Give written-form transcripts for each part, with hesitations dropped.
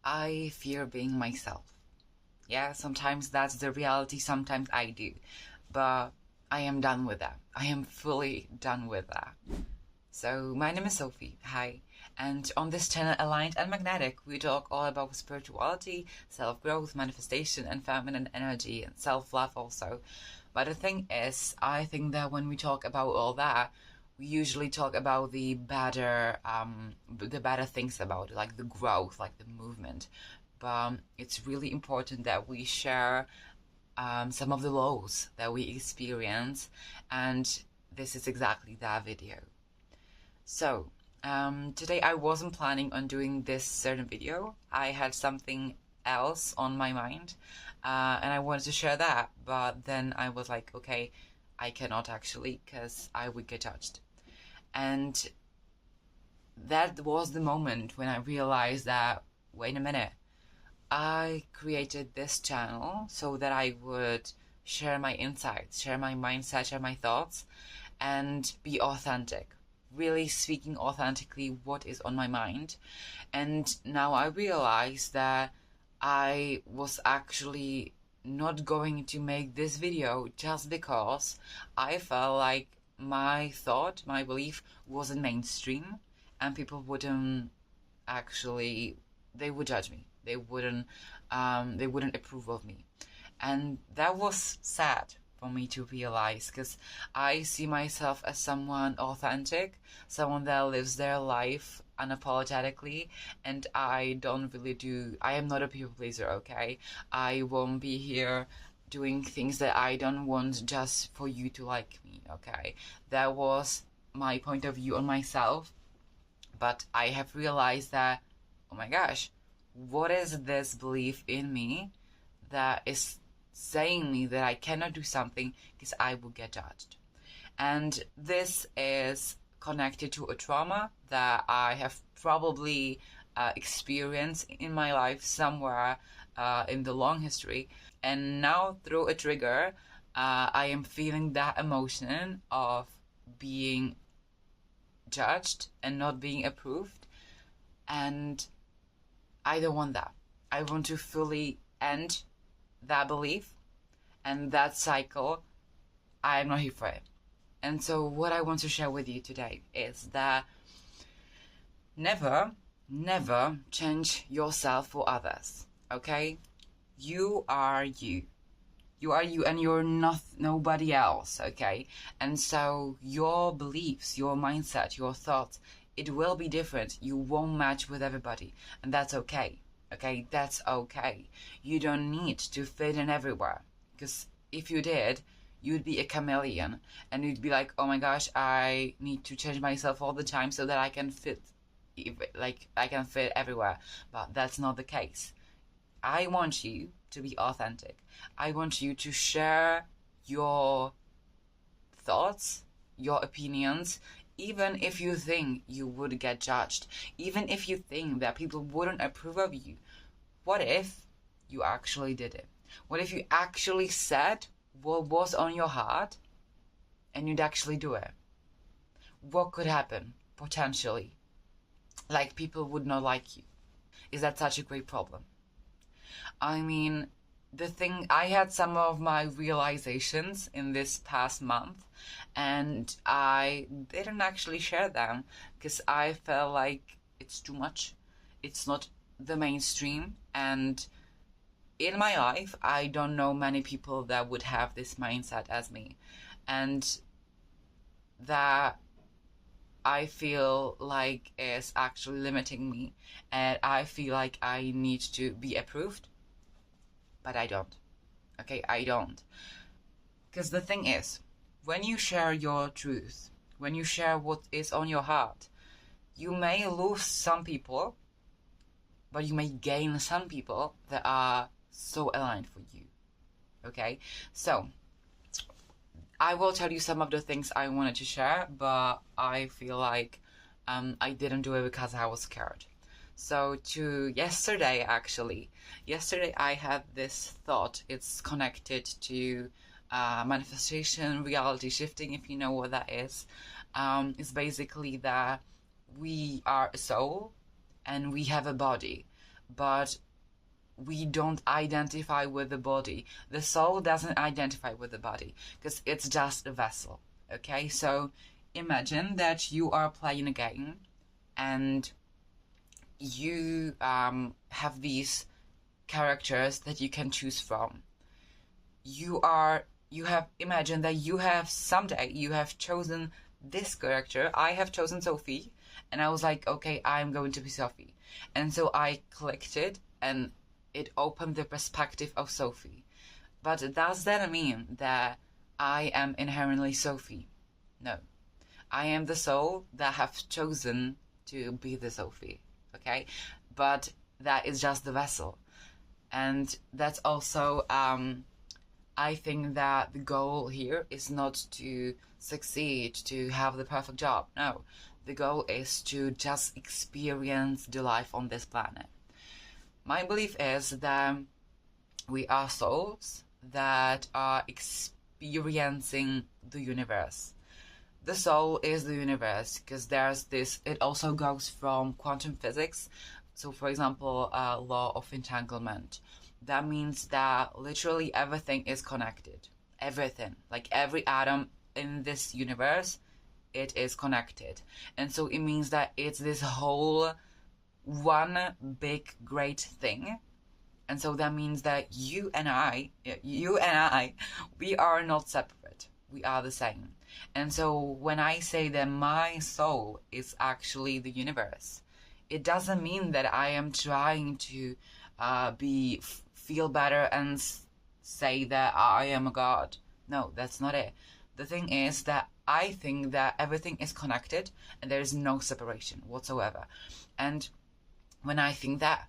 I fear being myself. Yeah, sometimes that's the reality, sometimes I do. But I am done with that. I am fully done with that. So, my name is Sophie. Hi. And on this channel, Aligned and Magnetic, we talk all about spirituality, self growth, manifestation, and feminine energy, and self love also. But the thing is, I think that when we talk about all that, we usually talk about the better things about it, like the growth, like the movement. But it's really important that we share some of the lows that we experience, and this is exactly that video. So today I wasn't planning on doing this certain video. I had something else on my mind, and I wanted to share that, but then I was like, okay, I cannot actually, because I would get judged. And that was the moment when I realized that, wait a minute, I created this channel so that I would share my insights, share my mindset, share my thoughts, and be authentic. Really speaking authentically what is on my mind. And now I realize that I was actually not going to make this video just because I felt like my thought, my belief wasn't mainstream, and people wouldn't actually, they would judge me. They wouldn't approve of me. And that was sad for me to realize, because I see myself as someone authentic, someone that lives their life unapologetically, and I am not a people pleaser, okay? I won't be here doing things that I don't want just for you to like me, okay? That was my point of view on myself, but I have realized that, oh my gosh, what is this belief in me that is saying me that I cannot do something because I will get judged? And this is connected to a trauma that I have probably experienced in my life somewhere in the long history. And now through a trigger, I am feeling that emotion of being judged and not being approved. And I don't want that. I want to fully end that belief and that cycle. I am not here for it. And so what I want to share with you today is that never change yourself for others, okay? You are you. You are you, and you're not nobody else, okay? And so your beliefs, your mindset, your thoughts, it will be different. You won't match with everybody, and that's okay. Okay, that's okay. You don't need to fit in everywhere, because if you did, you'd be a chameleon, and you'd be like, oh my gosh, I need to change myself all the time so that I can fit, like I can fit everywhere. But that's not the case. I want you to be authentic. I want you to share your thoughts, your opinions, even if you think you would get judged, even if you think that people wouldn't approve of you. What if you actually did it? What if you actually said what was on your heart and you'd actually do it? What could happen, potentially? Like, people would not like you. Is that such a great problem? I mean, I had some of my realizations in this past month, and I didn't actually share them because I felt like it's too much. It's not the mainstream, and in my life, I don't know many people that would have this mindset as me, and that I feel like is actually limiting me, and I feel like I need to be approved. But I don't. Okay, I don't. Because the thing is, when you share your truth, when you share what is on your heart, you may lose some people, but you may gain some people that are so aligned for you. Okay? So, I will tell you some of the things I wanted to share, but I feel like I didn't do it because I was scared. So yesterday I had this thought. It's connected to manifestation, reality shifting, if you know what that is. It's basically that we are a soul and we have a body. but we don't identify with the body. The soul doesn't identify with the body because it's just a vessel. Okay, so imagine that you are playing a game and you have these characters that you can choose from. You have imagined that you have someday you have chosen this character. I have chosen Sophie, and I was like, okay, I'm going to be Sophie. And so I clicked it, and it opened the perspective of Sophie. But does that mean that I am inherently Sophie? No. I am the soul that have chosen to be the Sophie, okay? But that is just the vessel. And that's also, I think that the goal here is not to succeed, to have the perfect job. No, the goal is to just experience the life on this planet. My belief is that we are souls that are experiencing the universe. The soul is the universe because there's this, it also goes from quantum physics. So for example, law of entanglement. That means that literally everything is connected. Everything, like every atom in this universe, it is connected. And so it means that it's this whole one big great thing. And so that means that you and I, we are not separate. We are the same. And so when I say that my soul is actually the universe, it doesn't mean that I am trying to feel better and say that I am a god. No, that's not it. The thing is that I think that everything is connected and there is no separation whatsoever. And when I think that,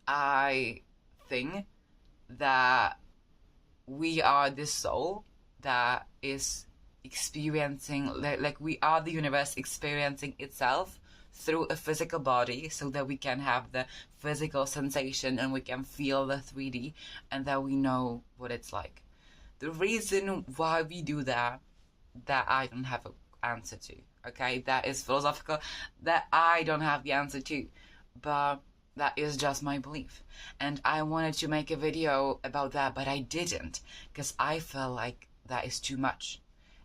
I think that we are this soul that is experiencing, like we are the universe experiencing itself through a physical body, so that we can have the physical sensation and we can feel the 3D and that we know what it's like. The reason why we do that I don't have an answer to. Okay, that is philosophical, that I don't have the answer to, but that is just my belief. And I wanted to make a video about that, but I didn't, because I felt like that is too much.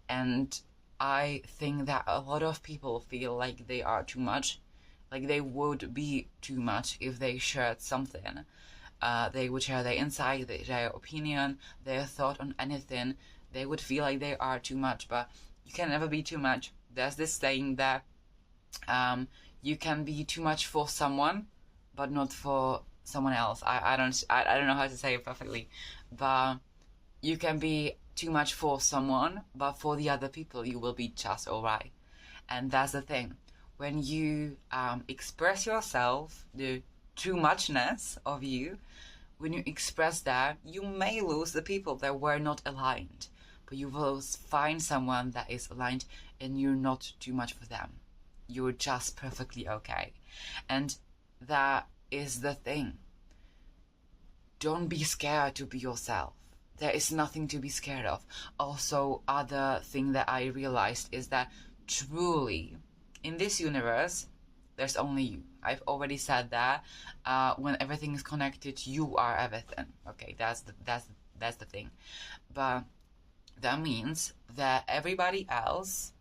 And I think that a lot of people feel like they are too much, like they would be too much if they shared something. They would share their insight, their opinion, their thought on anything. They would feel like they are too much, but you can never be too much. There's this saying that you can be too much for someone, but not for someone else. I don't know how to say it perfectly, but you can be too much for someone, but for the other people you will be just alright. And that's the thing. When you express yourself, the too muchness of you, when you express that, you may lose the people that were not aligned, but you will find someone that is aligned and you're not too much for them. You're just perfectly okay. And that is the thing. Don't be scared to be yourself. There is nothing to be scared of. Also, other thing that I realized is that truly, in this universe, there's only you. I've already said that. When everything is connected, you are everything. Okay, that's the thing. But that means that everybody else,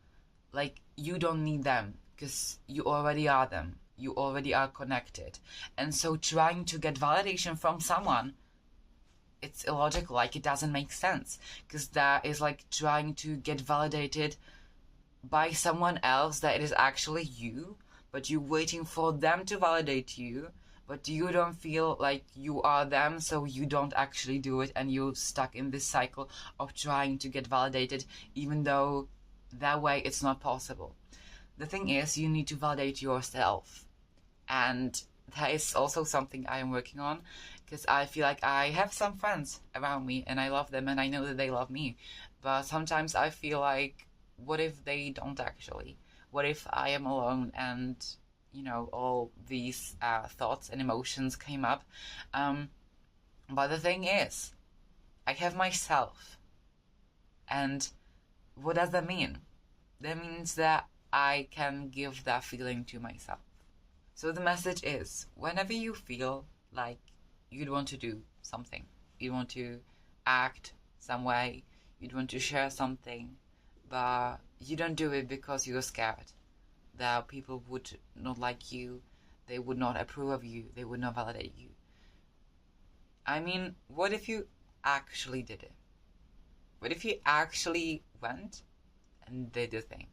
like, you don't need them because you already are them. You already are connected. And so trying to get validation from someone, it's illogical. Like, it doesn't make sense, because that is like trying to get validated by someone else that it is actually you, but you're waiting for them to validate you, but you don't feel like you are them, so you don't actually do it, and you're stuck in this cycle of trying to get validated, even though that way it's not possible. The thing is, you need to validate yourself, and that is also something I am working on, because I feel like I have some friends around me and I love them and I know that they love me, but sometimes I feel like, what if they don't actually? What if I am alone and, you know, all these thoughts and emotions came up? But the thing is, I have myself. And what does that mean? That means that I can give that feeling to myself. So the message is, whenever you feel Like, you'd want to do something, you'd want to act some way, you'd want to share something, but you don't do it because you're scared that people would not like you, they would not approve of you, they would not validate you. I mean, what if you actually did it? What if you actually went and did the thing?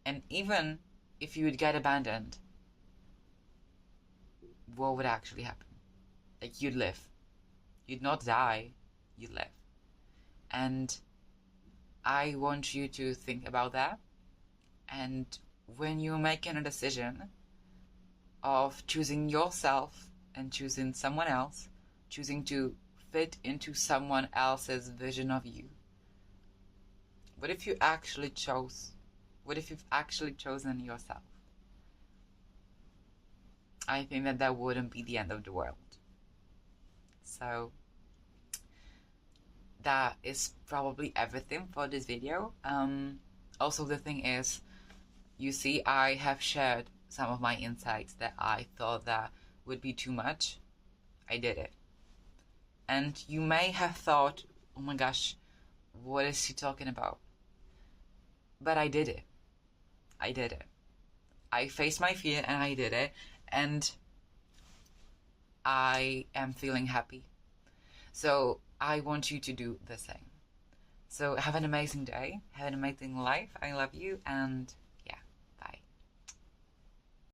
And even if you would get abandoned, what would actually happen? Like, you'd live. You'd not die, you'd live. And I want you to think about that. And when you're making a decision of choosing yourself and choosing someone else, choosing to fit into someone else's vision of you, what if you actually chose? What if you've actually chosen yourself? I think that wouldn't be the end of the world. So that is probably everything for this video. Also, the thing is, you see, I have shared some of my insights that I thought that would be too much. I did it. And you may have thought, oh my gosh, what is she talking about? But I did it. I did it. I faced my fear and I did it. And I am feeling happy. So I want you to do the same. So have an amazing day. Have an amazing life. I love you, and